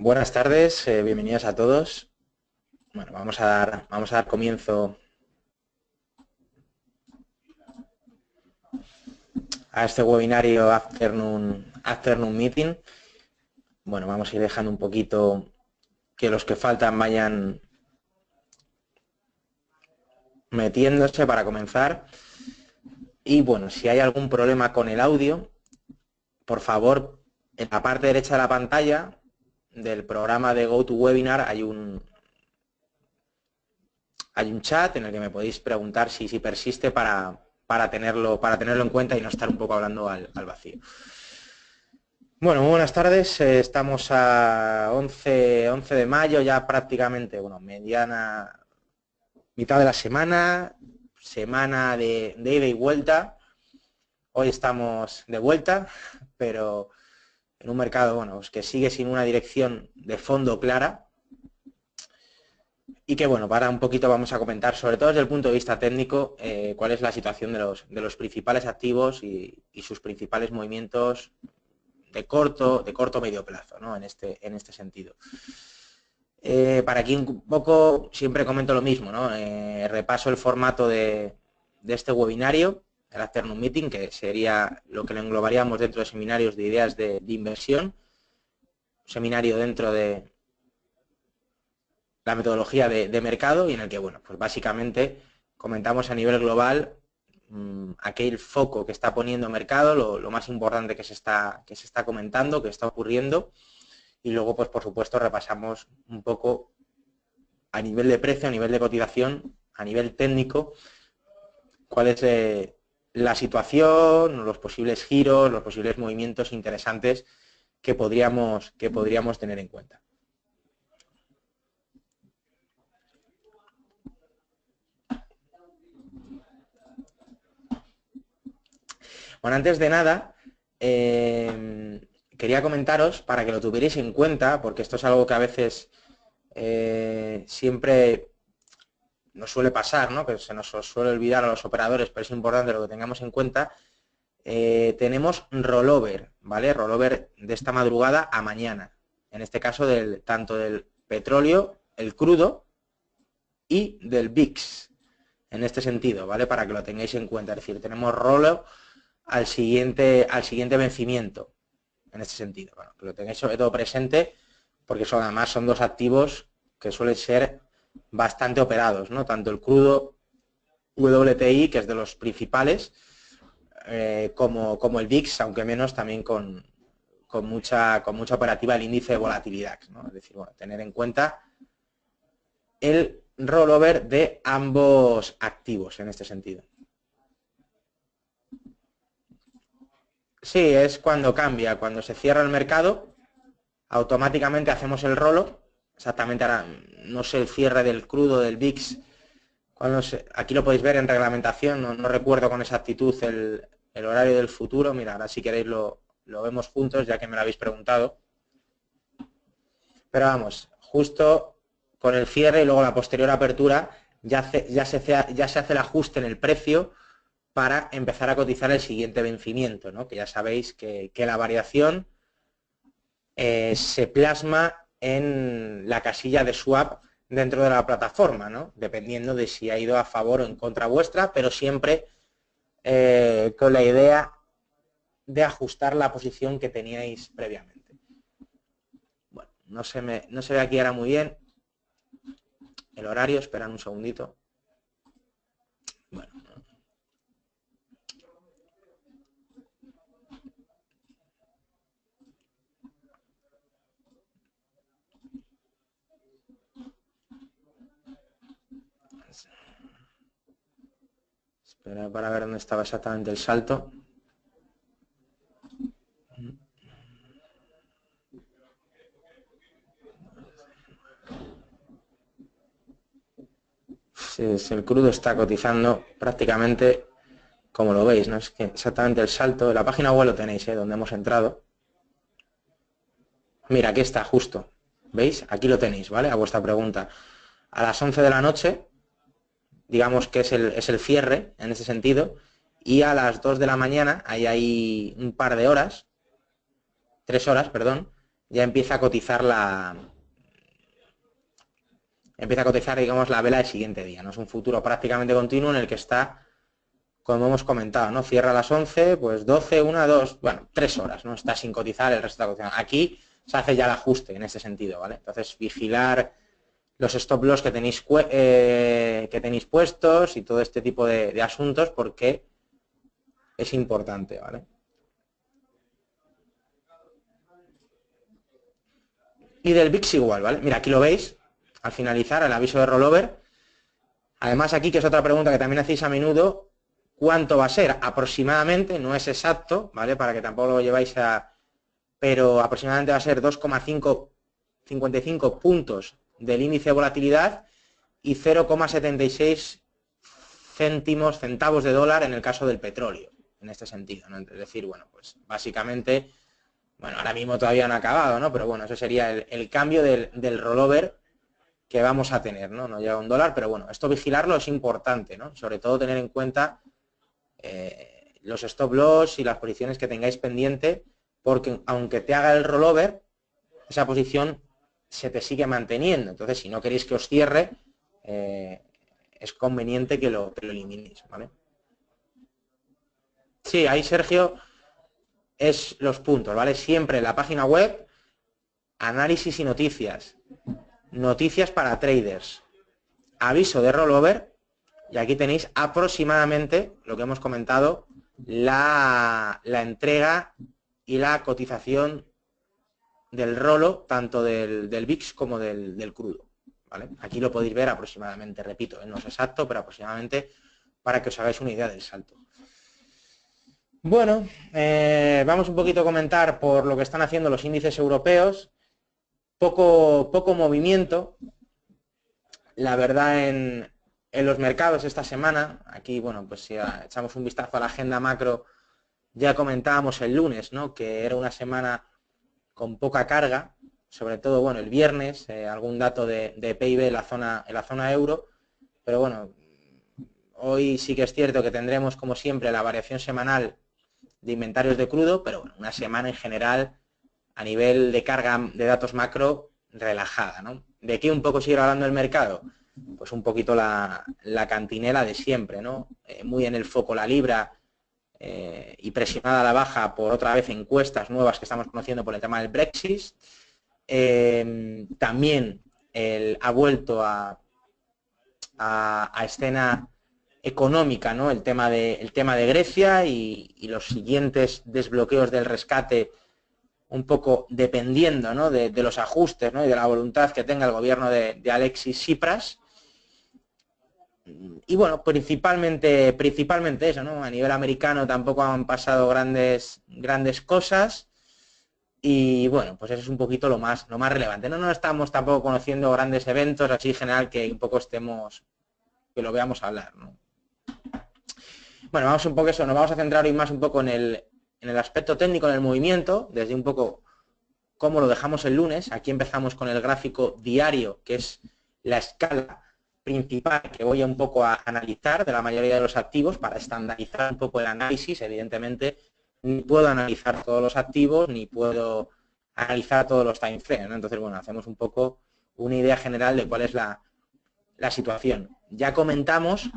Buenas tardes, bienvenidos a todos. Bueno, vamos a dar comienzo a este webinario Afternoon Meeting. Bueno, vamos a ir dejando un poquito que los que faltan vayan metiéndose para comenzar. Y bueno, si hay algún problema con el audio, por favor, en la parte derecha de la pantalla del programa de GoToWebinar hay un chat en el que me podéis preguntar si persiste para tenerlo en cuenta y no estar un poco hablando al vacío. Bueno, muy buenas tardes. Estamos a 11 de mayo, ya prácticamente, bueno, mitad de la semana de ida y vuelta. Hoy estamos de vuelta, pero en un mercado, bueno, pues que sigue sin una dirección de fondo clara. Y que, bueno, para un poquito vamos a comentar, sobre todo desde el punto de vista técnico, cuál es la situación de los principales activos y sus principales movimientos de corto medio plazo, ¿no? en este sentido. Para aquí un poco siempre comento lo mismo, ¿no? Repaso el formato de este webinario, el Afternoon Meeting, que sería lo que lo englobaríamos dentro de seminarios de ideas de inversión, seminario dentro de la metodología de mercado y en el que, bueno, pues básicamente comentamos a nivel global aquel foco que está poniendo el mercado, lo más importante que se está comentando, que está ocurriendo, y luego, pues por supuesto, repasamos un poco a nivel de precio, a nivel de cotización, a nivel técnico, cuál es la situación, los posibles giros, los posibles movimientos interesantes que podríamos tener en cuenta. Bueno, antes de nada, quería comentaros para que lo tuvierais en cuenta, porque esto es algo que a veces siempre nos suele pasar, ¿no? Que se nos suele olvidar a los operadores, pero es importante lo que tengamos en cuenta. Tenemos rollover, ¿vale? Rollover de esta madrugada a mañana. En este caso, tanto del petróleo, el crudo y del VIX. En este sentido, ¿vale? Para que lo tengáis en cuenta. Es decir, tenemos rollo al siguiente vencimiento. En este sentido, bueno, que lo tengáis sobre todo presente, porque además son dos activos que suelen ser bastante operados, ¿no? Tanto el crudo WTI, que es de los principales, como el VIX, aunque menos también con mucha operativa el índice de volatilidad, ¿no? Es decir, bueno, tener en cuenta el rollover de ambos activos en este sentido. Sí, es cuando cambia, cuando se cierra el mercado, automáticamente hacemos el rolo, exactamente ahora, no sé el cierre del crudo, del VIX, aquí lo podéis ver en reglamentación, no recuerdo con exactitud el horario del futuro, mira, ahora si queréis lo vemos juntos, ya que me lo habéis preguntado. Pero vamos, justo con el cierre y luego la posterior apertura, ya se hace el ajuste en el precio para empezar a cotizar el siguiente vencimiento, ¿no? Que ya sabéis que la variación se plasma en la casilla de swap dentro de la plataforma, ¿no? Dependiendo de si ha ido a favor o en contra vuestra, pero siempre con la idea de ajustar la posición que teníais previamente. Bueno, no se ve aquí ahora muy bien el horario, esperad un segundito. Bueno. Espera para ver dónde estaba exactamente el salto. El crudo está cotizando prácticamente como lo veis, ¿no? Es que exactamente el salto, en la página web lo tenéis, donde hemos entrado. Mira, aquí está, justo. ¿Veis? Aquí lo tenéis, ¿vale? A vuestra pregunta. A las 11 de la noche, digamos que es el cierre, en ese sentido, y a las 2 de la mañana, ahí hay un par de horas, 3 horas, perdón, ya empieza a cotizar digamos, la vela del siguiente día, ¿no? Es un futuro prácticamente continuo en el que está, como hemos comentado, ¿no? Cierra a las 11, pues 12, 1, 2, bueno, 3 horas, ¿no? Está sin cotizar, el resto está cotizando. Aquí se hace ya el ajuste en ese sentido, ¿vale? Entonces, vigilar los stop loss que tenéis puestos y todo este tipo de asuntos, porque es importante, ¿vale? Y del VIX igual, ¿vale? Mira, aquí lo veis, al finalizar el aviso de rollover. Además aquí, que es otra pregunta que también hacéis a menudo, ¿cuánto va a ser? Aproximadamente, no es exacto, ¿vale? Para que tampoco lo lleváis a... Pero aproximadamente va a ser 2,55 puntos del índice de volatilidad y 0,76 centavos de dólar en el caso del petróleo, en este sentido, ¿no? Es decir, bueno, pues básicamente, bueno, ahora mismo todavía no ha acabado, ¿no? Pero bueno, ese sería el cambio del rollover que vamos a tener, ¿no? No llega a $1, pero bueno, esto vigilarlo es importante, ¿no? Sobre todo tener en cuenta los stop loss y las posiciones que tengáis pendiente, porque aunque te haga el rollover, esa posición se te sigue manteniendo. Entonces, si no queréis que os cierre, es conveniente que lo eliminéis, ¿vale? Sí, ahí Sergio es los puntos, ¿vale? Siempre en la página web, análisis y noticias. Noticias para traders. Aviso de rollover. Y aquí tenéis aproximadamente lo que hemos comentado, la entrega y la cotización del rolo, tanto del VIX como del crudo, ¿vale? Aquí lo podéis ver aproximadamente, repito, no es exacto, pero aproximadamente para que os hagáis una idea del salto. Bueno, vamos un poquito a comentar por lo que están haciendo los índices europeos. Poco movimiento, la verdad, en los mercados esta semana. Aquí, bueno, pues si echamos un vistazo a la agenda macro, ya comentábamos el lunes, ¿no? Que era una semana con poca carga, sobre todo, bueno, el viernes, algún dato de PIB en la zona euro, pero bueno, hoy sí que es cierto que tendremos, como siempre, la variación semanal de inventarios de crudo, pero bueno, una semana en general a nivel de carga de datos macro relajada, ¿no? ¿De qué un poco sigue hablando el mercado? Pues un poquito la cantinela de siempre, ¿no? Muy en el foco la libra, y presionada a la baja por otra vez encuestas nuevas que estamos conociendo por el tema del Brexit. También ha vuelto a escena económica, ¿no? El tema de Grecia y los siguientes desbloqueos del rescate, un poco dependiendo, ¿no? de los ajustes, ¿no? Y de la voluntad que tenga el gobierno de Alexis Tsipras. Y bueno, principalmente eso, ¿no? A nivel americano tampoco han pasado grandes cosas. Y bueno, pues eso es un poquito lo más relevante. No estamos tampoco conociendo grandes eventos así en general que un poco que lo veamos hablar, ¿no? Bueno, vamos un poco eso, nos vamos a centrar hoy más un poco en el aspecto técnico, en el movimiento, desde un poco cómo lo dejamos el lunes. Aquí empezamos con el gráfico diario, que es la escala principal que voy a un poco a analizar de la mayoría de los activos para estandarizar un poco el análisis. Evidentemente, ni puedo analizar todos los activos, ni puedo analizar todos los time frames, ¿no? Entonces, bueno, hacemos un poco una idea general de cuál es la situación. Ya comentamos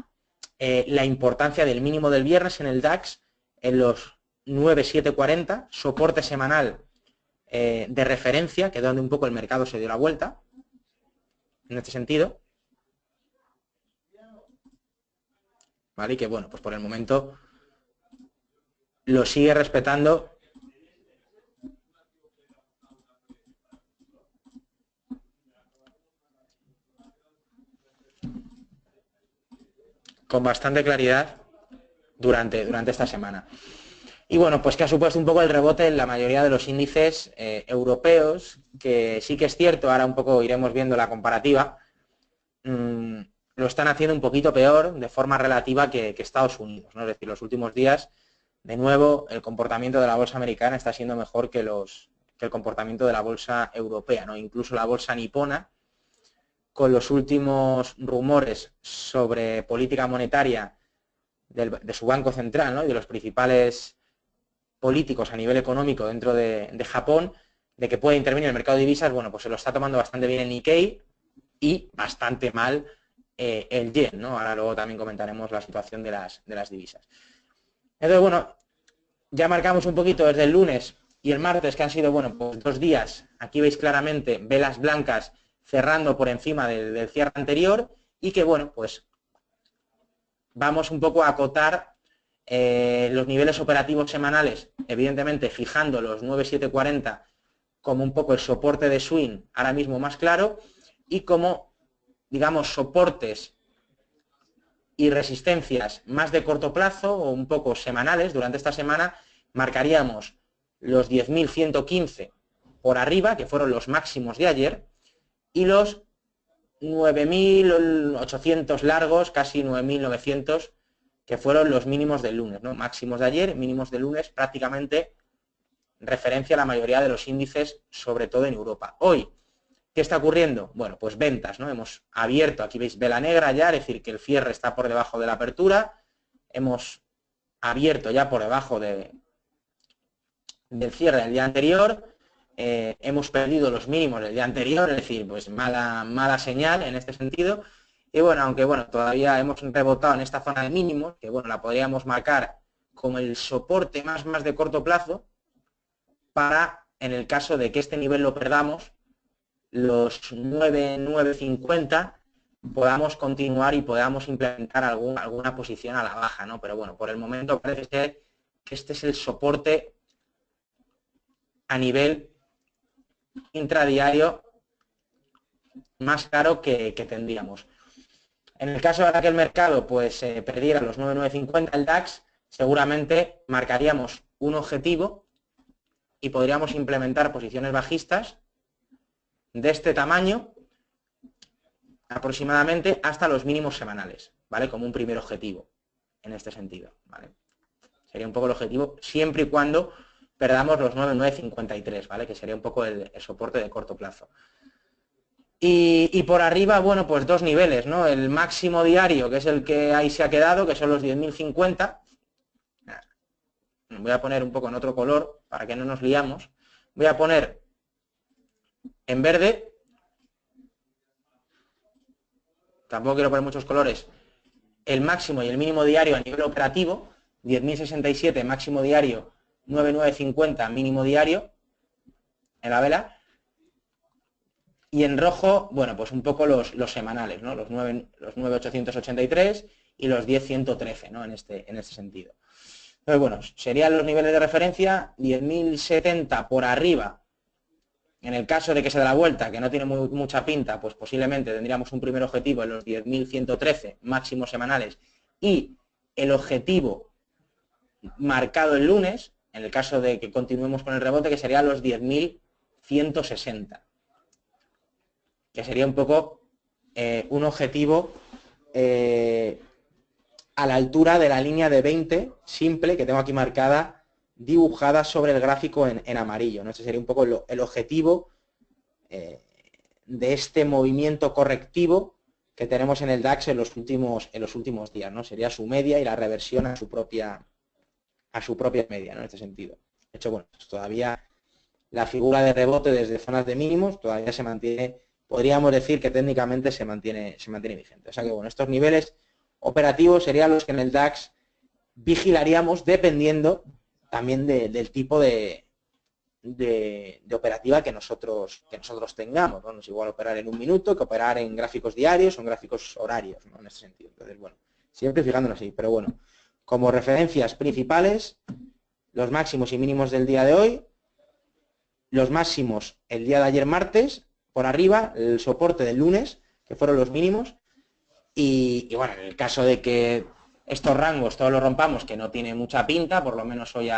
la importancia del mínimo del viernes en el DAX en los 9,740, soporte semanal de referencia, que es donde un poco el mercado se dio la vuelta, en este sentido. ¿Vale? Y que, bueno, pues por el momento lo sigue respetando. Con bastante claridad durante esta semana. Y bueno, pues que ha supuesto un poco el rebote en la mayoría de los índices europeos, que sí que es cierto, ahora un poco iremos viendo la comparativa, lo están haciendo un poquito peor de forma relativa que Estados Unidos, ¿no? Es decir, los últimos días, de nuevo, el comportamiento de la bolsa americana está siendo mejor que el comportamiento de la bolsa europea, ¿no? Incluso la bolsa nipona, con los últimos rumores sobre política monetaria de su banco central, ¿no? Y de los principales políticos a nivel económico dentro de Japón, de que puede intervenir el mercado de divisas, bueno, pues se lo está tomando bastante bien el Nikkei y bastante mal el yen, ¿no? Ahora luego también comentaremos la situación de las divisas. Entonces, bueno, ya marcamos un poquito desde el lunes y el martes, que han sido, bueno, pues 2 días. Aquí veis claramente velas blancas cerrando por encima del cierre anterior y que, bueno, pues vamos un poco a acotar los niveles operativos semanales, evidentemente fijando los 9,740 como un poco el soporte de swing ahora mismo más claro y como, digamos, soportes y resistencias más de corto plazo o un poco semanales durante esta semana, marcaríamos los 10.115 por arriba, que fueron los máximos de ayer, y los 9.800 largos, casi 9.900, que fueron los mínimos del lunes, ¿no? Máximos de ayer, mínimos del lunes, prácticamente referencia a la mayoría de los índices, sobre todo en Europa. Hoy, ¿qué está ocurriendo? Bueno, pues ventas, ¿no? Hemos abierto, aquí veis vela negra ya, es decir, que el cierre está por debajo de la apertura, hemos abierto ya por debajo del cierre del día anterior, hemos perdido los mínimos del día anterior, es decir, pues mala señal en este sentido, y bueno, aunque bueno, todavía hemos rebotado en esta zona de mínimos, que bueno, la podríamos marcar como el soporte más de corto plazo, para, en el caso de que este nivel lo perdamos, los 9,950 podamos continuar y podamos implementar alguna posición a la baja, ¿no? Pero bueno, por el momento parece ser que este es el soporte a nivel intradiario más caro que tendríamos. En el caso de que el mercado pues perdiera los 9,950 el DAX, seguramente marcaríamos un objetivo y podríamos implementar posiciones bajistas de este tamaño aproximadamente hasta los mínimos semanales, ¿vale? Como un primer objetivo en este sentido, ¿vale? Sería un poco el objetivo siempre y cuando perdamos los 9,953, ¿vale? Que sería un poco el soporte de corto plazo. Y por arriba, bueno, pues 2 niveles, ¿no? El máximo diario, que es el que ahí se ha quedado, que son los 10.050. Voy a poner un poco en otro color para que no nos liamos. Voy a poner en verde. Tampoco quiero poner muchos colores. El máximo y el mínimo diario a nivel operativo, 10.067 máximo diario, 9.950 mínimo diario en la vela. Y en rojo, bueno, pues un poco los semanales, ¿no? Los 9.883 y los 10.113, ¿no? En este sentido. Entonces, bueno, serían los niveles de referencia, 10.070 por arriba. En el caso de que se dé la vuelta, que no tiene mucha pinta, pues posiblemente tendríamos un primer objetivo en los 10.113 máximos semanales y el objetivo marcado el lunes, en el caso de que continuemos con el rebote, que sería los 10.160. Que sería un poco un objetivo a la altura de la línea de 20 simple que tengo aquí marcada, dibujada sobre el gráfico en amarillo, ¿no? Ese sería un poco el objetivo de este movimiento correctivo que tenemos en el DAX en los últimos días, ¿no? Sería su media y la reversión a su propia media, ¿no? En este sentido. De hecho, bueno, pues todavía la figura de rebote desde zonas de mínimos todavía se mantiene. Podríamos decir que técnicamente se mantiene vigente. O sea que, bueno, estos niveles operativos serían los que en el DAX vigilaríamos dependiendo también del tipo de operativa que nosotros tengamos, ¿no? No es igual operar en un minuto que operar en gráficos diarios o en gráficos horarios, ¿no? En ese sentido. Entonces, bueno, siempre fijándonos así. Pero bueno, como referencias principales, los máximos y mínimos del día de hoy, los máximos el día de ayer martes, por arriba, el soporte del lunes, que fueron los mínimos, y bueno, en el caso de que estos rangos todos los rompamos, que no tiene mucha pinta, por lo menos hoy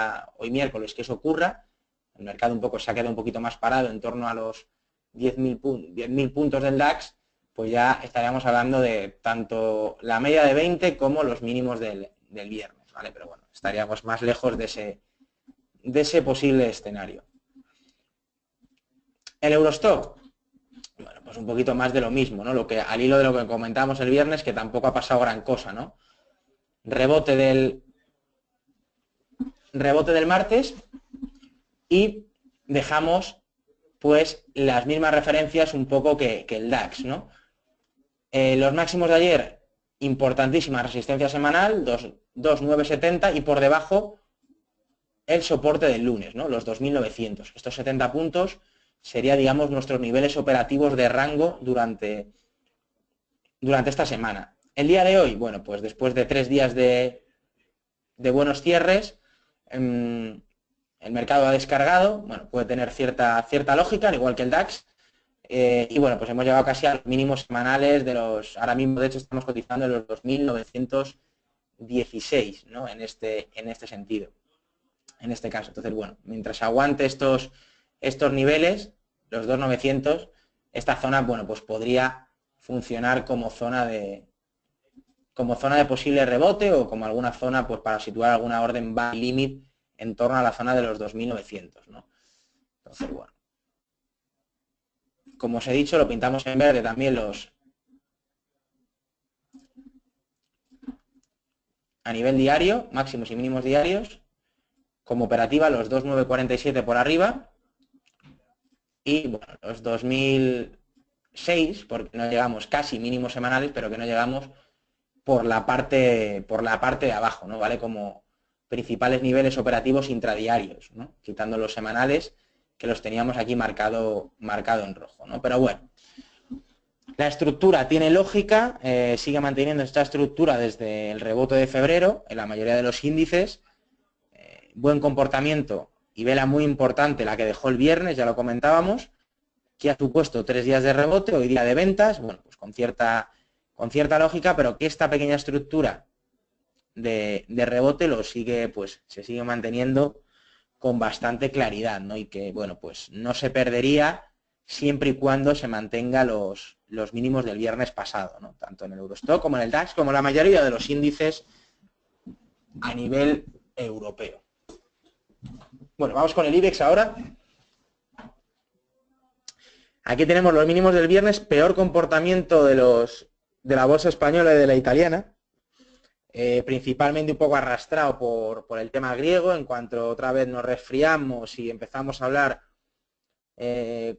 miércoles que eso ocurra, el mercado un poco se ha quedado un poquito más parado en torno a los 10.000 puntos del DAX, pues ya estaríamos hablando de tanto la media de 20 como los mínimos del viernes, ¿vale? Pero bueno, estaríamos más lejos de ese posible escenario. El Eurostock, bueno, pues un poquito más de lo mismo, ¿no? Al hilo de lo que comentamos el viernes, que tampoco ha pasado gran cosa, ¿no? Rebote del martes y dejamos pues las mismas referencias un poco que el DAX, ¿no? Los máximos de ayer, importantísima resistencia semanal, 2.970 y por debajo el soporte del lunes, ¿no? Los 2.900. Estos 70 puntos sería, digamos, nuestros niveles operativos de rango durante esta semana. El día de hoy, bueno, pues después de 3 días de buenos cierres, el mercado ha descargado, bueno, puede tener cierta lógica, al igual que el DAX, y bueno, pues hemos llegado casi a los mínimos semanales de los, ahora mismo de hecho estamos cotizando en los 2.916, ¿no? En este sentido, en este caso. Entonces, bueno, mientras aguante estos niveles, los 2.900, esta zona, bueno, pues podría funcionar como zona de posible rebote o como alguna zona pues para situar alguna orden buy limit en torno a la zona de los 2.900, ¿no? Entonces, bueno, como os he dicho, lo pintamos en verde también a nivel diario, máximos y mínimos diarios, como operativa los 2.947 por arriba y bueno, los 2.006, porque no llegamos casi mínimos semanales, pero que no llegamos por la parte de abajo, ¿no? ¿Vale? Como principales niveles operativos intradiarios, ¿no? Quitando los semanales, que los teníamos aquí marcado en rojo, ¿no? Pero bueno, la estructura tiene lógica, sigue manteniendo esta estructura desde el rebote de febrero en la mayoría de los índices, buen comportamiento y vela muy importante la que dejó el viernes, ya lo comentábamos, que ha supuesto 3 días de rebote, hoy día de ventas, bueno, pues con cierta lógica, pero que esta pequeña estructura de rebote se sigue manteniendo con bastante claridad, ¿no? Y que, bueno, pues no se perdería siempre y cuando se mantenga los mínimos del viernes pasado, ¿no? Tanto en el Eurostock como en el DAX, como la mayoría de los índices a nivel europeo. Bueno, vamos con el IBEX ahora. Aquí tenemos los mínimos del viernes, peor comportamiento de la bolsa española y de la italiana, principalmente un poco arrastrado por el tema griego, en cuanto otra vez nos resfriamos y empezamos a hablar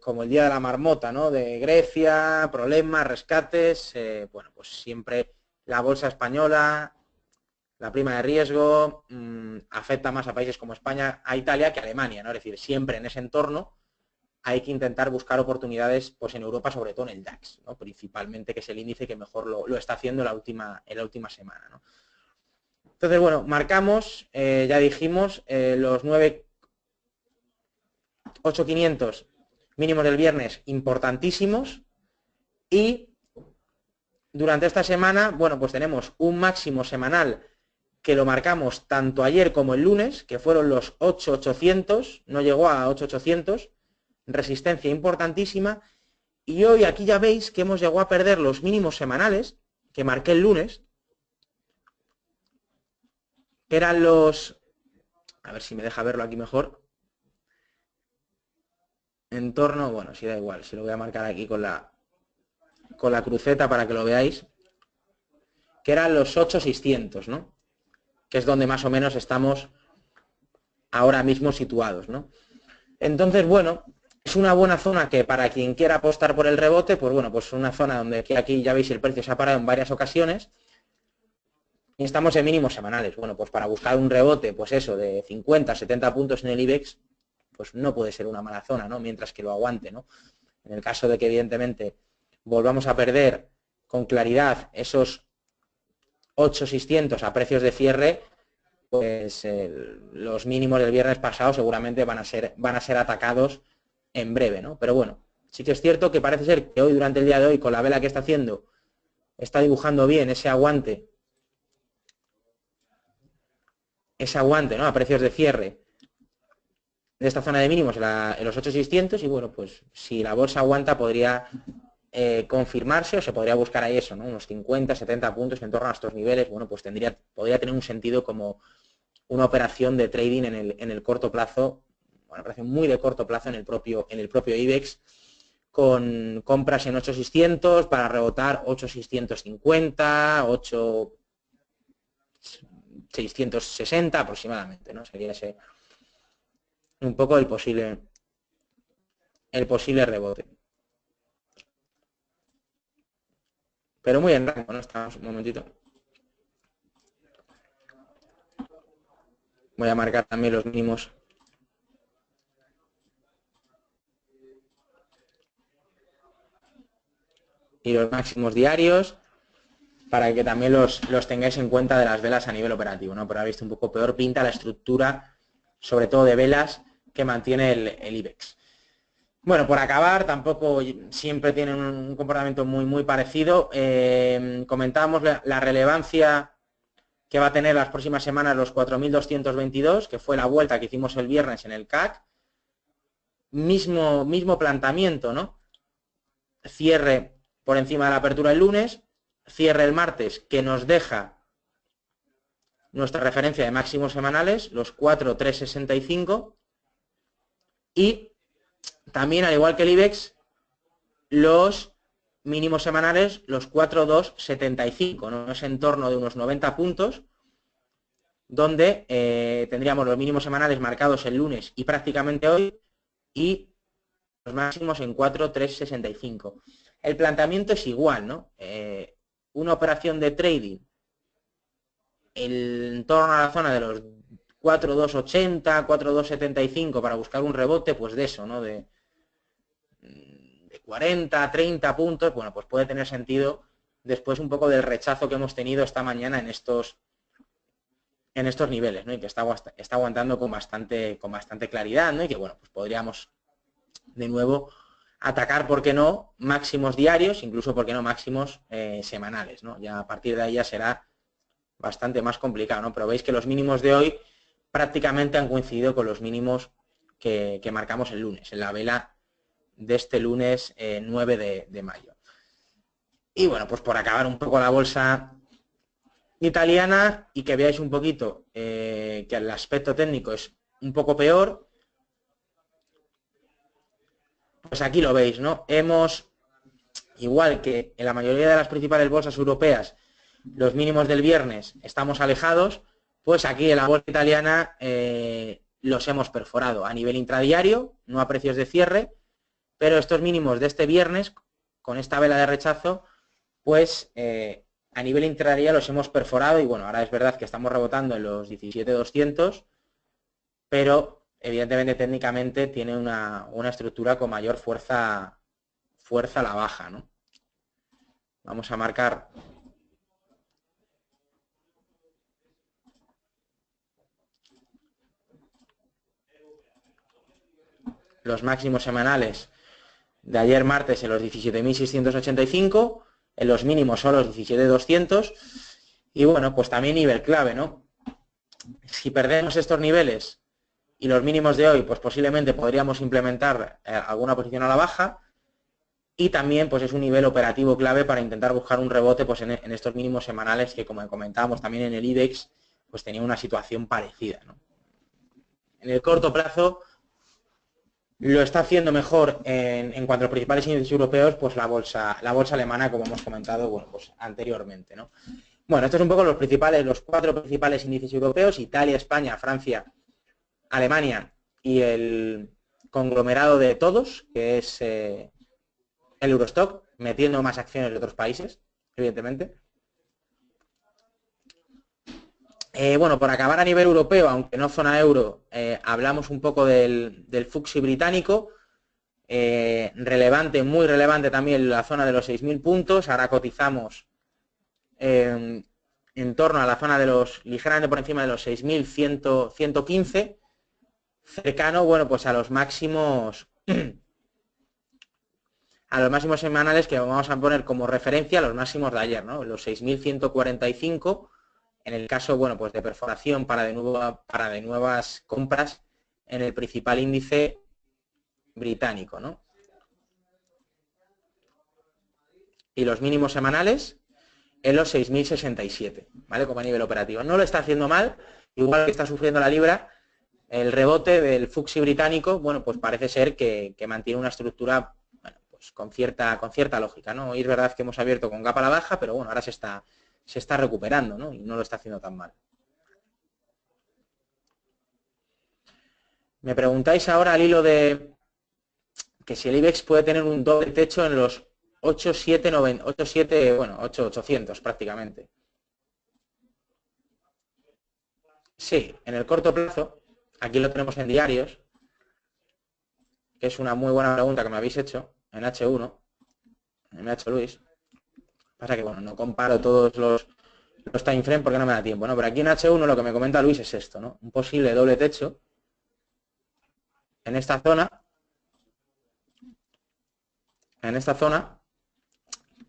como el día de la marmota, ¿no? De Grecia, problemas, rescates, bueno, pues siempre la bolsa española, la prima de riesgo, afecta más a países como España, a Italia que a Alemania, ¿no? Es decir, siempre en ese entorno hay que intentar buscar oportunidades, pues en Europa, sobre todo en el DAX, ¿no? Principalmente, que es el índice que mejor lo está haciendo en la última semana, ¿no? Entonces, bueno, marcamos, ya dijimos, los 9.8500 mínimos del viernes importantísimos, y durante esta semana, bueno, pues tenemos un máximo semanal que lo marcamos tanto ayer como el lunes, que fueron los 8.800, no llegó a 8.800, resistencia importantísima, y hoy aquí ya veis que hemos llegado a perder los mínimos semanales que marqué el lunes, que eran los, a ver si me deja verlo aquí mejor, en torno, bueno, si da igual, si lo voy a marcar aquí con la cruceta para que lo veáis, que eran los 8.600, ¿no? Que es donde más o menos estamos ahora mismo situados, ¿no? Entonces, bueno, es una buena zona que para quien quiera apostar por el rebote, pues bueno, pues una zona donde aquí ya veis el precio se ha parado en varias ocasiones y estamos en mínimos semanales. Bueno, pues para buscar un rebote, pues eso, de 50, 70 puntos en el IBEX, pues no puede ser una mala zona, ¿no? Mientras que lo aguante, ¿no? En el caso de que evidentemente volvamos a perder con claridad esos 8.600 a precios de cierre, pues los mínimos del viernes pasado seguramente van a ser atacados en breve, ¿no? Pero bueno, sí que es cierto que parece ser que hoy, durante el día de hoy, con la vela que está haciendo, está dibujando bien ese aguante, ¿no? A precios de cierre de esta zona de mínimos en los 8.600, y bueno, pues si la bolsa aguanta podría confirmarse, o se podría buscar ahí eso, ¿no? Unos 50, 70 puntos en torno a estos niveles. Bueno, pues podría tener un sentido como una operación de trading en el corto plazo, una operación muy de corto plazo en el propio IBEX, con compras en 8.600 para rebotar 8.650, 8.660 aproximadamente, ¿no? Sería ese un poco el posible el posible rebote. Pero muy en rango, ¿no? Estamos un momentito. Voy a marcar también los mínimos. Y los máximos diarios, para que también los tengáis en cuenta de las velas a nivel operativo, ¿no? Pero habéis visto un poco peor pinta la estructura, sobre todo de velas, que mantiene el IBEX. Bueno, por acabar, tampoco siempre tienen un comportamiento muy parecido. Comentábamos la relevancia que va a tener las próximas semanas los 4.222, que fue la vuelta que hicimos el viernes en el CAC. Mismo planteamiento, ¿no? Cierre por encima de la apertura el lunes, cierre el martes, que nos deja nuestra referencia de máximos semanales, los 4.365, y también, al igual que el IBEX, los mínimos semanales, los 4.275, ¿no? Es en torno de unos 90 puntos, donde tendríamos los mínimos semanales marcados el lunes y prácticamente hoy, y los máximos en 4.365. El planteamiento es igual, ¿no? Una operación de trading en torno a la zona de los 4.280, 4.275 para buscar un rebote, pues de eso, ¿no? De 40, 30 puntos, bueno, pues puede tener sentido después un poco del rechazo que hemos tenido esta mañana en estos niveles, ¿no? Y que está aguantando con bastante claridad, ¿no? Y que, bueno, pues podríamos de nuevo atacar, ¿por qué no?, máximos diarios, incluso, ¿por qué no?, máximos semanales, ¿no? Ya a partir de ahí ya será bastante más complicado, ¿no? Pero veis que los mínimos de hoy prácticamente han coincidido con los mínimos que marcamos el lunes, en la vela de este lunes 9 de mayo. Y bueno, pues por acabar un poco la bolsa italiana y que veáis un poquito que el aspecto técnico es un poco peor, pues aquí lo veis, ¿no? Hemos, igual que en la mayoría de las principales bolsas europeas, los mínimos del viernes estamos alejados, pues aquí en la bolsa italiana los hemos perforado a nivel intradiario, no a precios de cierre, pero estos mínimos de este viernes, con esta vela de rechazo, pues a nivel intradiario los hemos perforado y bueno, ahora es verdad que estamos rebotando en los 17.200, pero evidentemente técnicamente tiene una estructura con mayor fuerza a la baja, ¿no? Vamos a marcar los máximos semanales de ayer martes en los 17.685, en los mínimos son los 17.200 y bueno, pues también nivel clave, ¿no? Si perdemos estos niveles y los mínimos de hoy, pues posiblemente podríamos implementar alguna posición a la baja y también pues es un nivel operativo clave para intentar buscar un rebote pues en estos mínimos semanales que, como comentábamos también en el IBEX, pues tenía una situación parecida, ¿no? En el corto plazo lo está haciendo mejor en cuanto a los principales índices europeos, pues la bolsa alemana, como hemos comentado, bueno, pues anteriormente, ¿no? Bueno, estos son un poco los 4 principales índices europeos: Italia, España, Francia, Alemania y el conglomerado de todos, que es el Eurostock, metiendo más acciones de otros países, evidentemente. Bueno, por acabar a nivel europeo, aunque no zona euro, hablamos un poco del FTSE británico, relevante, muy relevante también la zona de los 6.000 puntos, ahora cotizamos en torno a la zona de los, ligeramente por encima de los 6.115, cercano, bueno, pues a los máximos semanales que vamos a poner como referencia, los máximos de ayer, ¿no? Los 6.145, en el caso, bueno, pues de perforación para de nuevas compras en el principal índice británico, ¿no? Y los mínimos semanales en los 6.067, ¿vale? Como a nivel operativo. No lo está haciendo mal, igual que está sufriendo la libra, el rebote del FTSE británico, bueno, pues parece ser que mantiene una estructura, bueno, pues con cierta lógica, ¿no? Hoy es verdad que hemos abierto con gap a la baja, pero bueno, ahora se está recuperando, ¿no? Y no lo está haciendo tan mal. Me preguntáis ahora al hilo de que si el IBEX puede tener un doble techo en los 8,7, bueno, 8,800 prácticamente. Sí, en el corto plazo, aquí lo tenemos en diarios, que es una muy buena pregunta que me habéis hecho, en H1, me ha hecho Luis. Pasa que, bueno, no comparo todos los time frame porque no me da tiempo, ¿no? Pero aquí en H1 lo que me comenta Luis es esto, ¿no? Un posible doble techo en esta zona,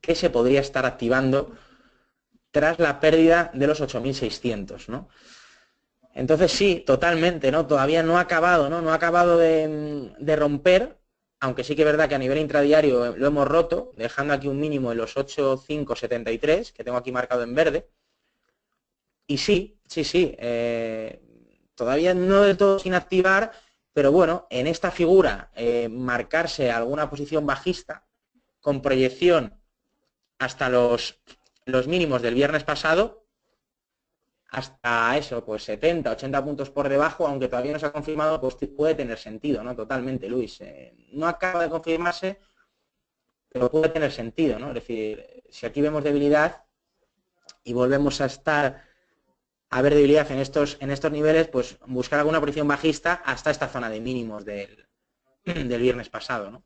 que se podría estar activando tras la pérdida de los 8.600, ¿no? Entonces sí, totalmente, ¿no? Todavía no ha acabado, ¿no? No ha acabado de romper, aunque sí que es verdad que a nivel intradiario lo hemos roto, dejando aquí un mínimo en los 8.573, que tengo aquí marcado en verde. Y sí, todavía no del todo sin activar, pero bueno, en esta figura marcarse alguna posición bajista con proyección hasta los mínimos del viernes pasado, hasta eso, pues 70, 80 puntos por debajo, aunque todavía no se ha confirmado, pues puede tener sentido, ¿no? Totalmente, Luis. No acaba de confirmarse, pero puede tener sentido, ¿no? Es decir, si aquí vemos debilidad y volvemos a ver debilidad en estos niveles, pues buscar alguna posición bajista hasta esta zona de mínimos del viernes pasado, ¿no?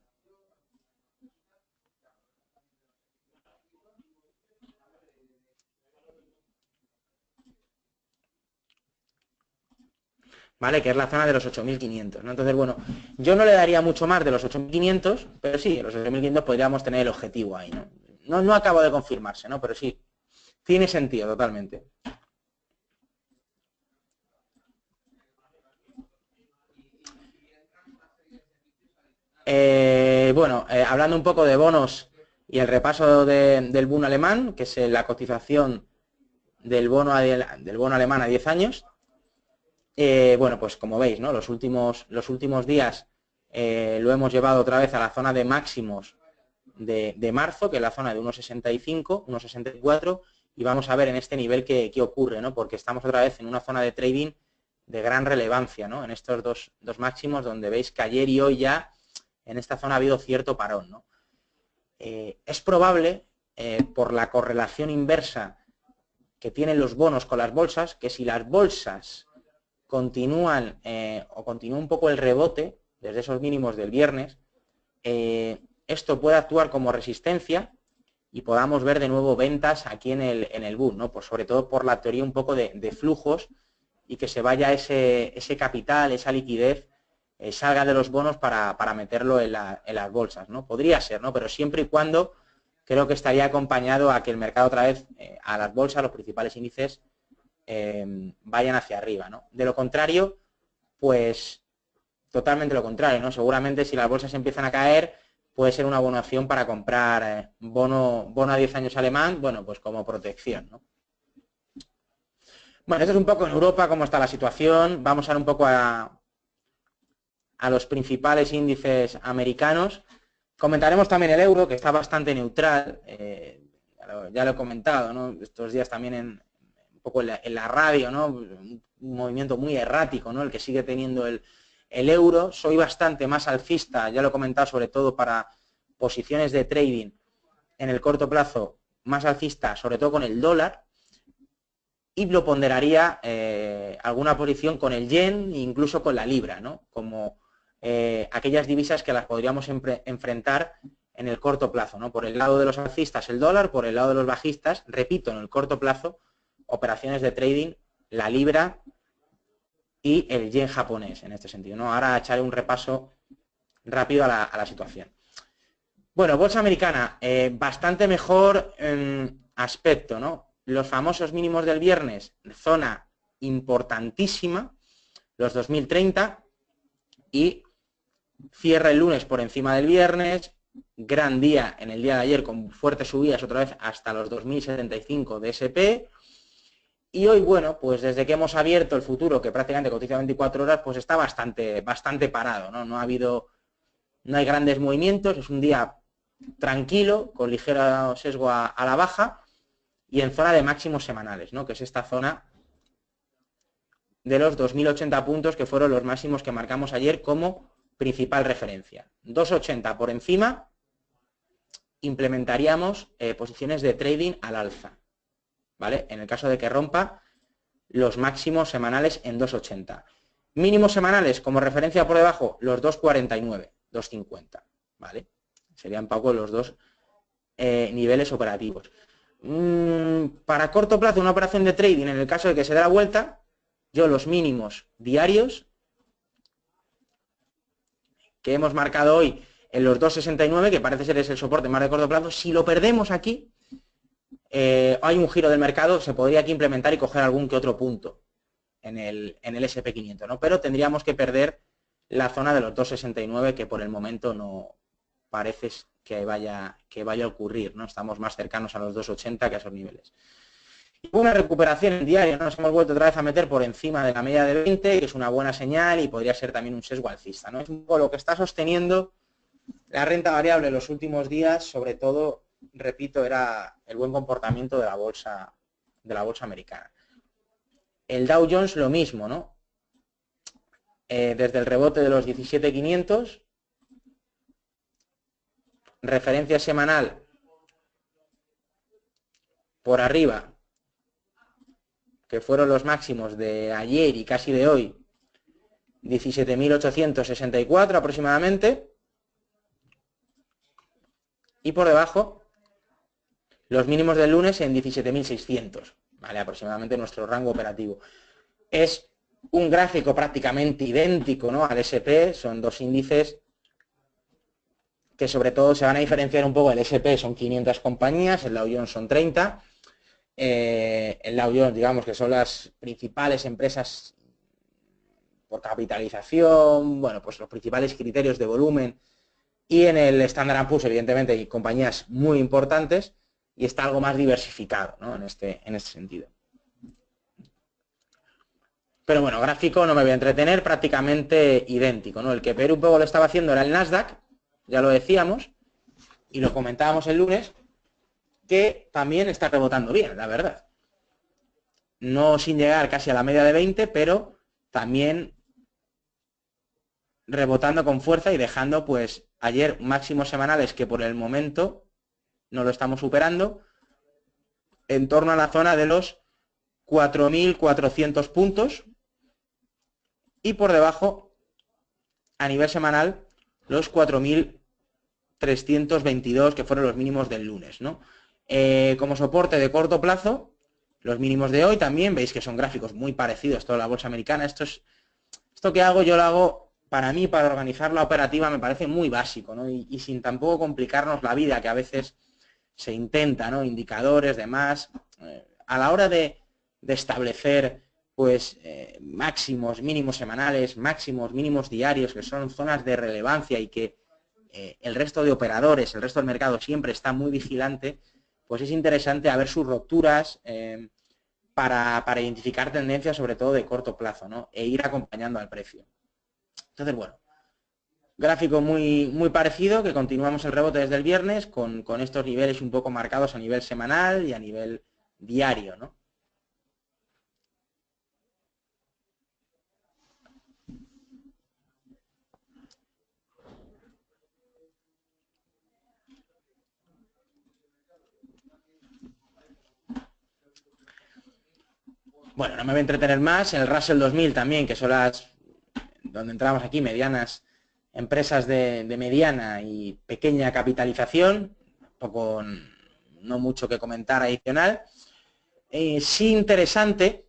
¿Vale? Que es la zona de los 8.500, ¿no? Entonces, bueno, yo no le daría mucho más de los 8.500, pero sí, en los 8.500 podríamos tener el objetivo ahí, ¿no? No acabo de confirmarse, ¿no? Pero sí, tiene sentido totalmente. Bueno, hablando un poco de bonos y el repaso del bono alemán, que es la cotización del bono alemán a 10 años. Bueno, pues como veis, ¿no? Los últimos días lo hemos llevado otra vez a la zona de máximos de marzo, que es la zona de 1,65, 1,64, y vamos a ver en este nivel qué ocurre, ¿no? Porque estamos otra vez en una zona de trading de gran relevancia, ¿no? En estos dos máximos, donde veis que ayer y hoy ya en esta zona ha habido cierto parón, ¿no? Es probable, por la correlación inversa que tienen los bonos con las bolsas, que si las bolsas continúan o continúa un poco el rebote desde esos mínimos del viernes, esto puede actuar como resistencia y podamos ver de nuevo ventas aquí en el boom, ¿no? Pues sobre todo por la teoría un poco de flujos y que se vaya ese capital, esa liquidez, salga de los bonos para meterlo en las bolsas, ¿no? Podría ser, ¿no? Pero siempre y cuando creo que estaría acompañado a que el mercado otra vez, a las bolsas, los principales índices, vayan hacia arriba, ¿no? De lo contrario, pues totalmente lo contrario, ¿no? Seguramente si las bolsas empiezan a caer, puede ser una buena opción para comprar bono a 10 años alemán, bueno, pues como protección, ¿no? Bueno, esto es un poco en Europa cómo está la situación. Vamos a ver un poco a los principales índices americanos. Comentaremos también el euro, que está bastante neutral, ya lo he comentado, ¿no? Estos días también un poco en la radio, ¿no? Un movimiento muy errático, ¿no? El que sigue teniendo el euro. Soy bastante más alcista, ya lo he comentado, sobre todo para posiciones de trading en el corto plazo, más alcista, sobre todo con el dólar, y lo ponderaría alguna posición con el yen e incluso con la libra, ¿no? Como aquellas divisas que las podríamos enfrentar en el corto plazo, ¿no? Por el lado de los alcistas el dólar, por el lado de los bajistas, repito, en el corto plazo, operaciones de trading, la libra y el yen japonés, en este sentido, ¿no? Ahora echaré un repaso rápido a la situación. Bueno, bolsa americana, bastante mejor aspecto, ¿no? Los famosos mínimos del viernes, zona importantísima, los 2030, y cierra el lunes por encima del viernes, gran día en el día de ayer con fuertes subidas otra vez hasta los 2075 de SP, y hoy, bueno, pues desde que hemos abierto el futuro, que prácticamente cotiza 24 horas, pues está bastante parado, ¿no? No hay grandes movimientos, es un día tranquilo, con ligero sesgo a la baja y en zona de máximos semanales, ¿no? Que es esta zona de los 2080 puntos que fueron los máximos que marcamos ayer como principal referencia. 2,80 por encima, implementaríamos posiciones de trading al alza, ¿vale? En el caso de que rompa los máximos semanales en 2,80. Mínimos semanales como referencia por debajo, los 2,49, 2,50, ¿vale? Serían un poco los dos niveles operativos. Para corto plazo, una operación de trading, en el caso de que se dé la vuelta, yo los mínimos diarios que hemos marcado hoy en los 2,69, que parece ser es el soporte más de corto plazo, si lo perdemos aquí, hay un giro del mercado, se podría aquí implementar y coger algún que otro punto en el SP500, ¿no? Pero tendríamos que perder la zona de los 2,69, que por el momento no parece que vaya a ocurrir, ¿no? Estamos más cercanos a los 2,80 que a esos niveles. Una recuperación en diario, ¿no? Nos hemos vuelto otra vez a meter por encima de la media de 20, que es una buena señal y podría ser también un sesgo alcista, ¿no? Es un poco lo que está sosteniendo la renta variable en los últimos días, sobre todo, repito, era el buen comportamiento de la bolsa americana. El Dow Jones lo mismo, ¿no? Desde el rebote de los 17.500, referencia semanal por arriba, que fueron los máximos de ayer y casi de hoy, 17.864 aproximadamente, y por debajo los mínimos del lunes en 17.600, ¿vale? Aproximadamente nuestro rango operativo. Es un gráfico prácticamente idéntico, ¿no?, al SP, son dos índices que sobre todo se van a diferenciar un poco. El SP son 500 compañías, el Dow Jones son 30, el Dow Jones, digamos que son las principales empresas por capitalización, bueno, pues los principales criterios de volumen, y en el Standard & Poor's, evidentemente, hay compañías muy importantes y está algo más diversificado, ¿no?, en este sentido. Pero bueno, gráfico no me voy a entretener, prácticamente idéntico, ¿no? El que Perú un poco lo estaba haciendo era el Nasdaq, ya lo decíamos, y lo comentábamos el lunes, que también está rebotando bien, la verdad. No sin llegar casi a la media de 20, pero también rebotando con fuerza y dejando, pues, ayer máximos semanales que por el momento no lo estamos superando, en torno a la zona de los 4.400 puntos, y por debajo, a nivel semanal, los 4.322, que fueron los mínimos del lunes, ¿no? Como soporte de corto plazo, los mínimos de hoy también, veis que son gráficos muy parecidos, toda la bolsa americana. Esto que hago, yo lo hago para mí, para organizar la operativa, me parece muy básico, ¿no? Y sin tampoco complicarnos la vida, que a veces se intenta, ¿no? Indicadores, demás. A la hora de establecer, pues, máximos, mínimos semanales, máximos, mínimos diarios, que son zonas de relevancia y que el resto de operadores, el resto del mercado siempre está muy vigilante, pues es interesante a ver sus rupturas para identificar tendencias, sobre todo de corto plazo, ¿no? E ir acompañando al precio. Entonces, bueno, gráfico muy, muy parecido, que continuamos el rebote desde el viernes con estos niveles un poco marcados a nivel semanal y a nivel diario, ¿no? Bueno, no me voy a entretener más. En el Russell 2000 también, que son las, donde entramos aquí, medianas empresas de mediana y pequeña capitalización, poco, no mucho que comentar adicional. Sí interesante,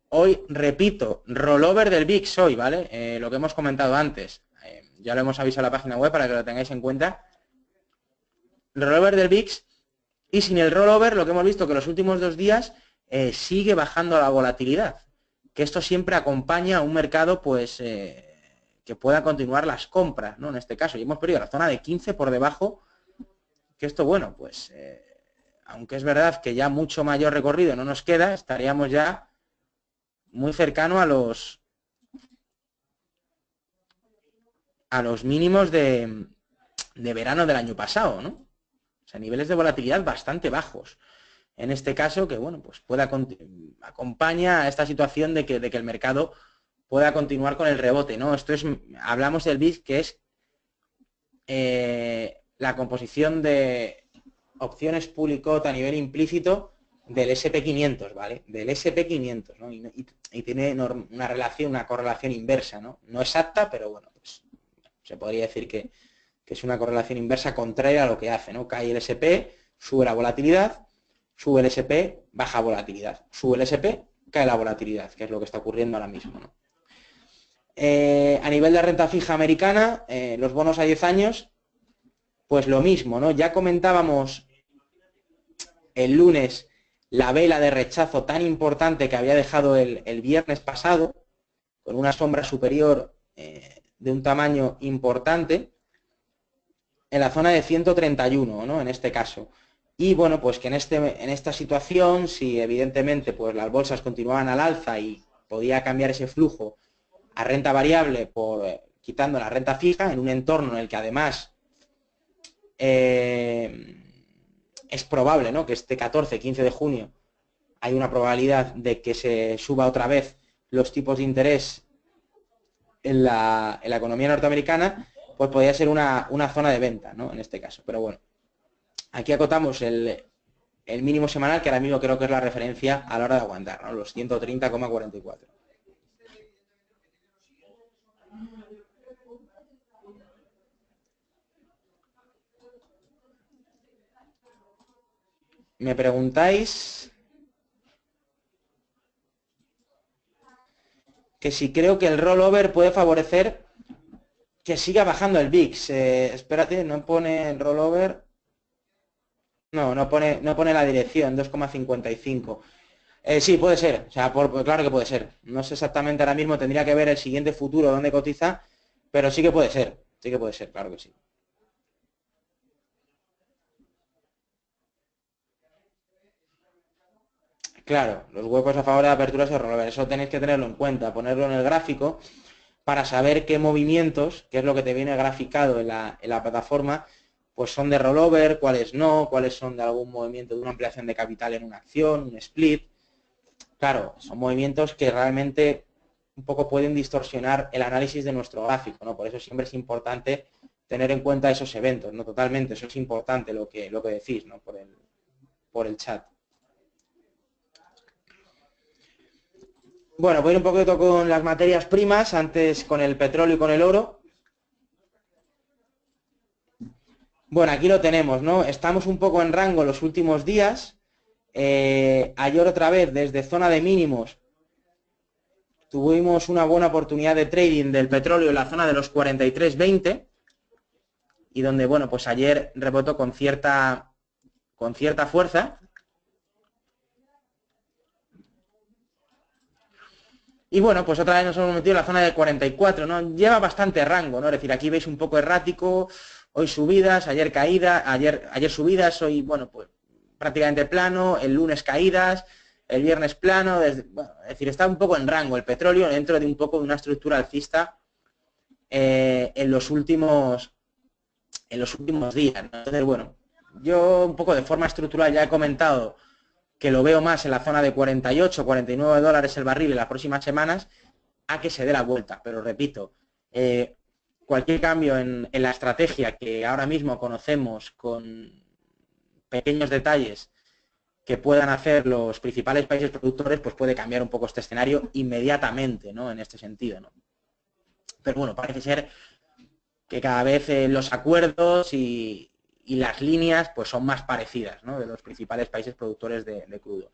hoy, repito, rollover del VIX hoy, ¿vale? Lo que hemos comentado antes, ya lo hemos avisado en la página web para que lo tengáis en cuenta. Rollover del VIX, y sin el rollover, lo que hemos visto que los últimos 2 días sigue bajando la volatilidad, que esto siempre acompaña a un mercado, pues, que pueda continuar las compras, ¿no? En este caso, y hemos perdido la zona de 15 por debajo, que esto, bueno, pues, aunque es verdad que ya mucho mayor recorrido no nos queda, estaríamos ya muy cercano a los mínimos de verano del año pasado, ¿no? O sea, niveles de volatilidad bastante bajos. En este caso, que bueno, pues acompaña a esta situación de que el mercado pueda continuar con el rebote, ¿no? Esto es, hablamos del VIX, que es la composición de opciones publicot a nivel implícito del SP500, ¿vale? Del SP500, ¿no? Y tiene una relación, una correlación inversa, ¿no? No exacta, pero bueno, pues se podría decir que es una correlación inversa contraria a lo que hace, ¿no? Cae el SP, sube la volatilidad, sube el SP, baja volatilidad, sube el SP, cae la volatilidad, que es lo que está ocurriendo ahora mismo, ¿no? A nivel de renta fija americana, los bonos a 10 años, pues lo mismo, ¿no? Ya comentábamos el lunes la vela de rechazo tan importante que había dejado el viernes pasado, con una sombra superior de un tamaño importante, en la zona de 131, ¿no? En este caso. Y bueno, pues que en esta situación, si evidentemente pues las bolsas continuaban al alza y podía cambiar ese flujo a renta variable por quitando la renta fija, en un entorno en el que además es probable, ¿no?, que este 14-15 de junio hay una probabilidad de que se suba otra vez los tipos de interés en la economía norteamericana, pues podría ser una zona de venta, ¿no?, en este caso. Pero bueno, aquí acotamos el mínimo semanal, que ahora mismo creo que es la referencia a la hora de aguantar, ¿no?, los 130,44. Me preguntáis que si creo que el rollover puede favorecer que siga bajando el VIX. Espérate, no pone el rollover. No pone la dirección, 2,55. Sí, puede ser. O sea, claro que puede ser. No sé exactamente ahora mismo, tendría que ver el siguiente futuro donde cotiza, pero sí que puede ser. Sí que puede ser, claro que sí. Claro, los huecos a favor de aperturas y rollover. Eso tenéis que tenerlo en cuenta, ponerlo en el gráfico para saber qué movimientos, qué es lo que te viene graficado en la plataforma, pues son de rollover, cuáles no, cuáles son de algún movimiento de una ampliación de capital en una acción, un split. Claro, son movimientos que realmente un poco pueden distorsionar el análisis de nuestro gráfico, ¿no? Por eso siempre es importante tener en cuenta esos eventos, ¿no? Totalmente, eso es importante lo que decís, ¿no? Por el chat. Bueno, voy a ir un poquito con las materias primas, antes con el petróleo y con el oro. Bueno, aquí lo tenemos, ¿no? Estamos un poco en rango los últimos días. Ayer otra vez, desde zona de mínimos, tuvimos una buena oportunidad de trading del petróleo en la zona de los 43.20 y donde, bueno, pues ayer rebotó con cierta fuerza. Y bueno, pues otra vez nos hemos metido en la zona de 44, ¿no? Lleva bastante rango, ¿no? Es decir, aquí veis un poco errático, hoy subidas, ayer caídas, ayer subidas, hoy, bueno, pues prácticamente plano, el lunes caídas, el viernes plano, bueno, es decir, está un poco en rango el petróleo dentro de un poco de una estructura alcista en los últimos días, ¿no? Entonces, bueno, yo un poco de forma estructural ya he comentado que lo veo más en la zona de 48, 49 dólares el barril en las próximas semanas, a que se dé la vuelta. Pero repito, cualquier cambio en la estrategia que ahora mismo conocemos con pequeños detalles que puedan hacer los principales países productores, pues puede cambiar un poco este escenario inmediatamente, ¿no? En este sentido, ¿no? Pero bueno, parece ser que cada vez los acuerdos y las líneas pues son más parecidas, ¿no?, de los principales países productores de crudo.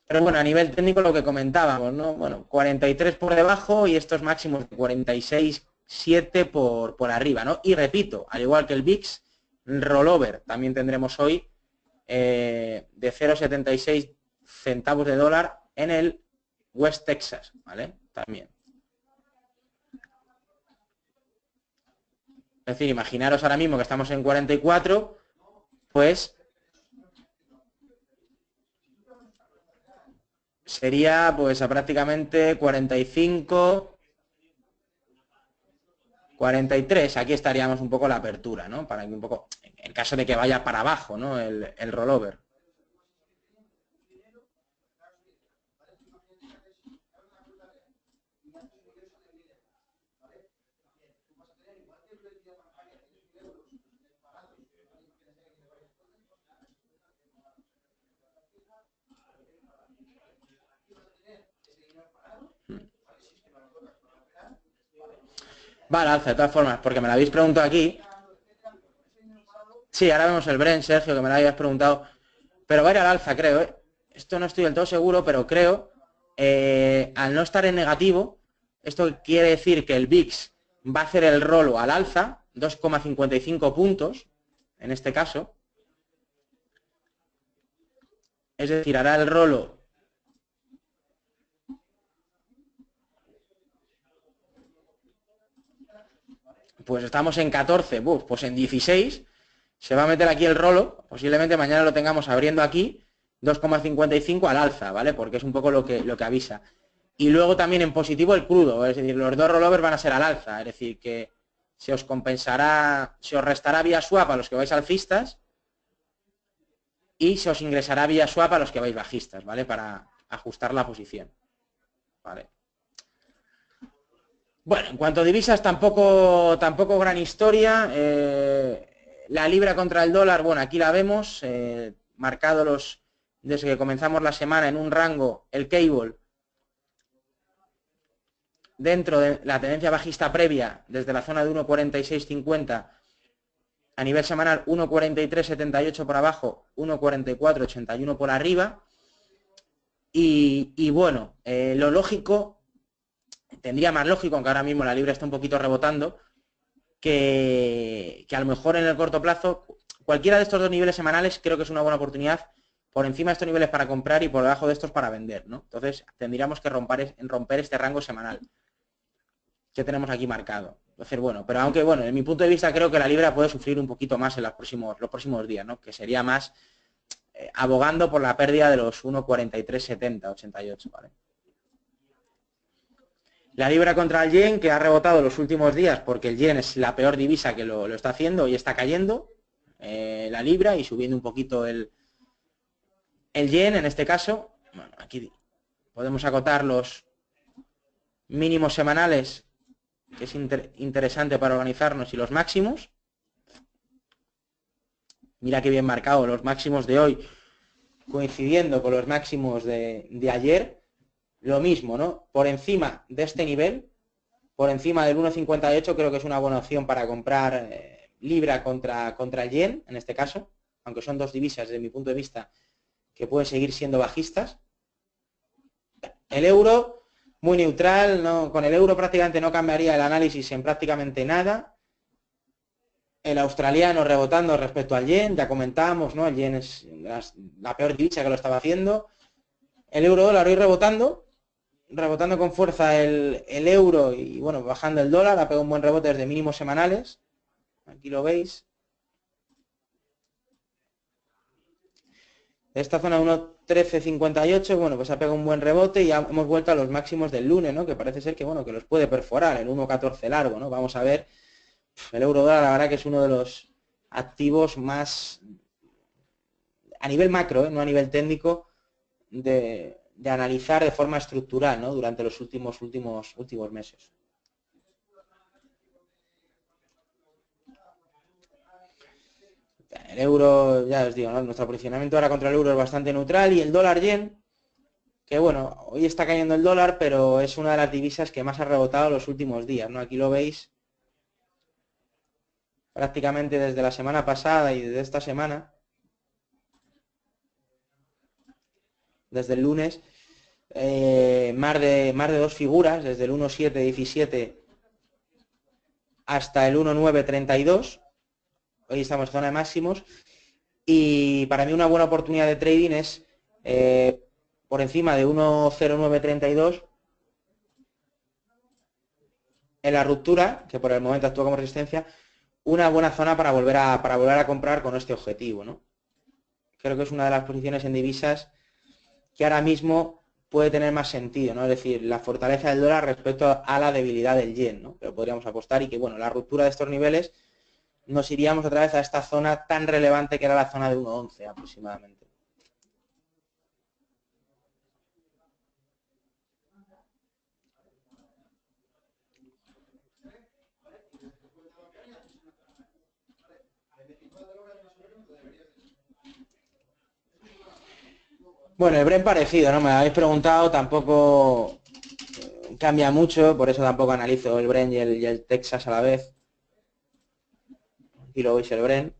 Pero bueno, a nivel técnico lo que comentábamos, ¿no? Bueno, 43 por debajo y estos máximos de 46,7 por arriba, ¿no? Y repito, al igual que el VIX, rollover también tendremos hoy de 0,76 centavos de dólar en el West Texas, ¿vale? También. Es decir, imaginaros ahora mismo que estamos en 44, pues sería pues a prácticamente 45, 43. Aquí estaríamos un poco la apertura, ¿no? Para que un poco, en caso de que vaya para abajo, ¿no?, el rollover. Va al alza, de todas formas, porque me lo habéis preguntado aquí. Sí, ahora vemos el Brent, Sergio, que me lo habías preguntado. Pero va a ir al alza, creo, ¿eh? Esto no estoy del todo seguro, pero creo, al no estar en negativo, esto quiere decir que el VIX va a hacer el rolo al alza, 2,55 puntos, en este caso. Es decir, hará el rolo pues estamos en 14, pues en 16 se va a meter aquí el rolo, posiblemente mañana lo tengamos abriendo aquí, 2,55 al alza, ¿vale? Porque es un poco lo que avisa. Y luego también en positivo el crudo, es decir, los dos rollovers van a ser al alza, es decir, que se os compensará, se os restará vía swap a los que vais alcistas y se os ingresará vía swap a los que vais bajistas, ¿vale? Para ajustar la posición, ¿vale? Bueno, en cuanto a divisas, tampoco gran historia. La libra contra el dólar, bueno, aquí la vemos, marcado desde que comenzamos la semana en un rango, el cable, dentro de la tendencia bajista previa, desde la zona de 1,4650, a nivel semanal 1,4378 por abajo, 1,4481 por arriba. Y bueno, lo lógico, tendría más lógico, aunque ahora mismo la libra está un poquito rebotando, que a lo mejor en el corto plazo, cualquiera de estos dos niveles semanales creo que es una buena oportunidad por encima de estos niveles para comprar y por debajo de estos para vender, ¿no? Entonces tendríamos que romper este rango semanal que tenemos aquí marcado. Entonces, bueno, pero aunque, bueno, en mi punto de vista creo que la libra puede sufrir un poquito más en los próximos días, ¿no? Que sería más abogando por la pérdida de los 1,4370, 88, ¿vale? La libra contra el yen, que ha rebotado los últimos días porque el yen es la peor divisa que lo está haciendo y está cayendo la libra y subiendo un poquito el yen en este caso. Bueno, aquí podemos acotar los mínimos semanales, que es interesante para organizarnos, y los máximos. Mira qué bien marcado los máximos de hoy coincidiendo con los máximos de ayer. Lo mismo, ¿no? Por encima de este nivel, por encima del 1,58, creo que es una buena opción para comprar libra contra el yen, en este caso, aunque son dos divisas desde mi punto de vista que pueden seguir siendo bajistas. El euro, muy neutral, ¿no? Con el euro prácticamente no cambiaría el análisis en prácticamente nada. El australiano rebotando respecto al yen, ya comentábamos, ¿no? El yen es la peor divisa que lo estaba haciendo. El euro dólar hoy rebotando con fuerza el euro y bueno, bajando el dólar, ha pegado un buen rebote desde mínimos semanales. Aquí lo veis. Esta zona 1,1358, bueno, pues ha pegado un buen rebote y ya hemos vuelto a los máximos del lunes, ¿no? Que parece ser que, bueno, que los puede perforar, el 1,14 largo, ¿no? Vamos a ver. El euro dólar, la verdad que es uno de los activos más, a nivel macro, no a nivel técnico, de analizar de forma estructural, ¿no? Durante los últimos meses. El euro, ya os digo, ¿no? Nuestro posicionamiento ahora contra el euro es bastante neutral y el dólar yen, que bueno, hoy está cayendo el dólar, pero es una de las divisas que más ha rebotado los últimos días, ¿no? Aquí lo veis prácticamente desde la semana pasada y desde esta semana, desde el lunes, más de dos figuras, desde el 1,717 hasta el 1,932. Hoy estamos en zona de máximos y para mí una buena oportunidad de trading es por encima de 1,0932 en la ruptura, que por el momento actúa como resistencia, una buena zona para volver a comprar con este objetivo, ¿no? Creo que es una de las posiciones en divisas que ahora mismo puede tener más sentido, ¿no? Es decir, la fortaleza del dólar respecto a la debilidad del yen, ¿no? Pero podríamos apostar y que, bueno, la ruptura de estos niveles nos iríamos otra vez a esta zona tan relevante que era la zona de 1,11 aproximadamente. Bueno, el Brent parecido, ¿no? Me habéis preguntado, tampoco cambia mucho, por eso tampoco analizo el Bren y el Texas a la vez. Aquí lo veis el Bren.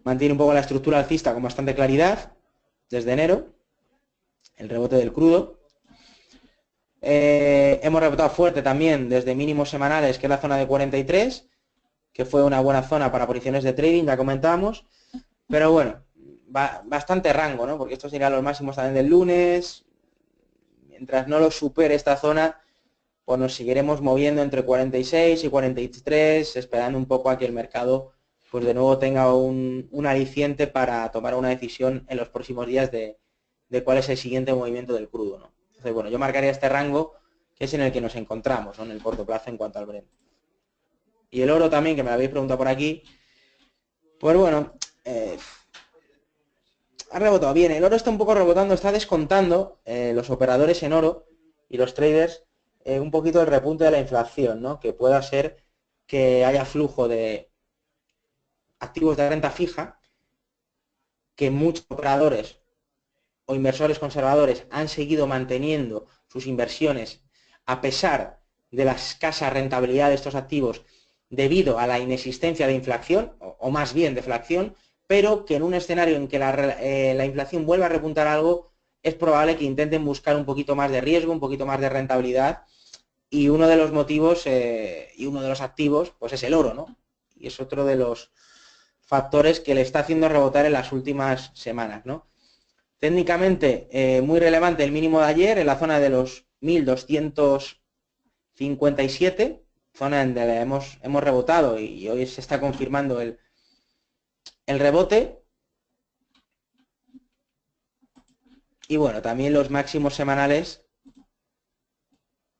Mantiene un poco la estructura alcista con bastante claridad desde enero. El rebote del crudo. Hemos rebotado fuerte también desde mínimos semanales, que es la zona de 43, que fue una buena zona para posiciones de trading, ya comentábamos. Pero bueno, bastante rango, ¿no? Porque estos serían los máximos también del lunes. Mientras no lo supere esta zona, pues nos seguiremos moviendo entre 46 y 43, esperando un poco a que el mercado pues de nuevo tenga un aliciente para tomar una decisión en los próximos días de cuál es el siguiente movimiento del crudo, ¿no? Entonces, bueno, yo marcaría este rango que es en el que nos encontramos, ¿no? En el corto plazo en cuanto al Brent. Y el oro también, que me lo habéis preguntado por aquí, pues bueno, ha rebotado bien. El oro está un poco rebotando, está descontando los operadores en oro y los traders un poquito el repunte de la inflación, ¿no? Que pueda ser que haya flujo de activos de renta fija, que muchos operadores o inversores conservadores han seguido manteniendo sus inversiones a pesar de la escasa rentabilidad de estos activos debido a la inexistencia de inflación, o más bien deflación, pero que en un escenario en que la inflación vuelva a repuntar algo, es probable que intenten buscar un poquito más de riesgo, un poquito más de rentabilidad, y uno de los motivos y uno de los activos, pues es el oro, ¿no? Y es otro de los factores que le está haciendo rebotar en las últimas semanas, ¿no? Técnicamente, muy relevante el mínimo de ayer en la zona de los 1257, zona en donde hemos rebotado y hoy se está confirmando el rebote. Y bueno, también los máximos semanales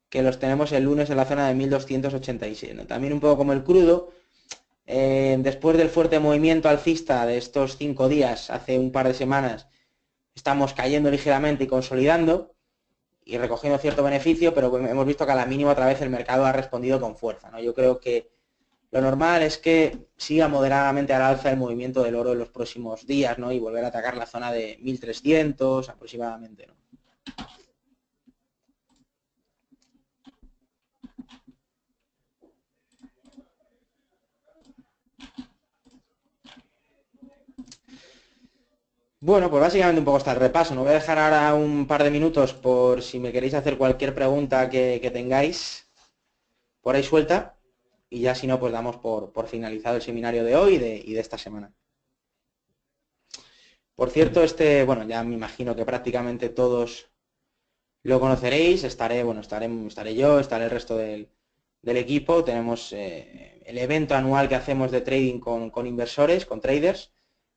que los tenemos el lunes en la zona de 1287, ¿no? También un poco como el crudo, después del fuerte movimiento alcista de estos 5 días, hace un par de semanas, estamos cayendo ligeramente y consolidando y recogiendo cierto beneficio, pero hemos visto que a la mínima otra vez el mercado ha respondido con fuerza, ¿no? Yo creo que lo normal es que siga moderadamente al alza el movimiento del oro en los próximos días, ¿no? Y volver a atacar la zona de 1300 aproximadamente, ¿no? Bueno, pues básicamente un poco está el repaso. No voy a dejar ahora un par de minutos por si me queréis hacer cualquier pregunta que tengáis por ahí suelta. Y ya si no, pues damos por finalizado el seminario de hoy y de esta semana. Por cierto, bueno, ya me imagino que prácticamente todos lo conoceréis. Estaré yo, estaré el resto del equipo. Tenemos el evento anual que hacemos de trading con inversores, con traders,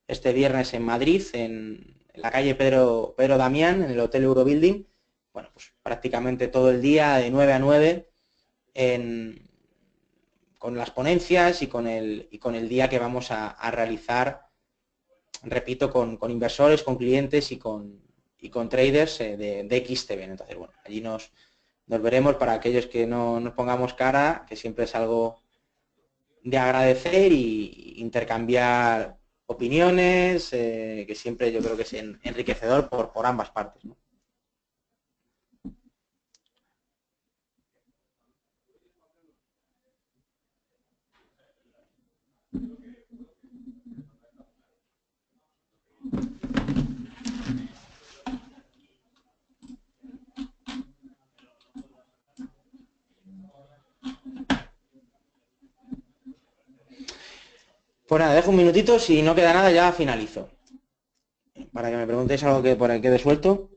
este viernes en Madrid, en la calle Pedro Damián, en el Hotel Eurobuilding. Bueno, pues prácticamente todo el día, de 9 a 9, con las ponencias y con el día que vamos a realizar, repito, con inversores, con clientes y con traders de XTB. Entonces, bueno, allí nos veremos. Para aquellos que no nos pongamos cara, que siempre es algo de agradecer y intercambiar opiniones, que siempre yo creo que es enriquecedor por ambas partes, ¿no? Pues nada, dejo un minutito, si no queda nada ya finalizo. Para que me preguntéis algo que por el que quede suelto.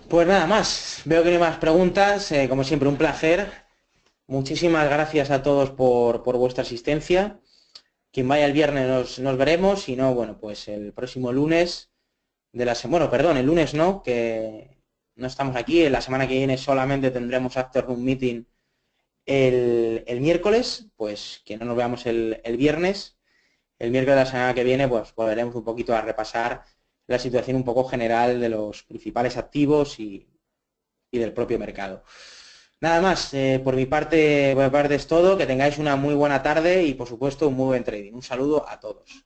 Pues nada más, veo que no hay más preguntas, como siempre un placer. Muchísimas gracias a todos por vuestra asistencia. Quien vaya el viernes nos veremos, si no, bueno, pues el próximo lunes de la semana, bueno, perdón, el lunes no, que no estamos aquí, en la semana que viene solamente tendremos afternoon meeting el miércoles, pues que no nos veamos el viernes. El miércoles de la semana que viene, pues volveremos un poquito a repasar la situación un poco general de los principales activos y del propio mercado. Nada más, por mi parte es todo, que tengáis una muy buena tarde y por supuesto un muy buen trading. Un saludo a todos.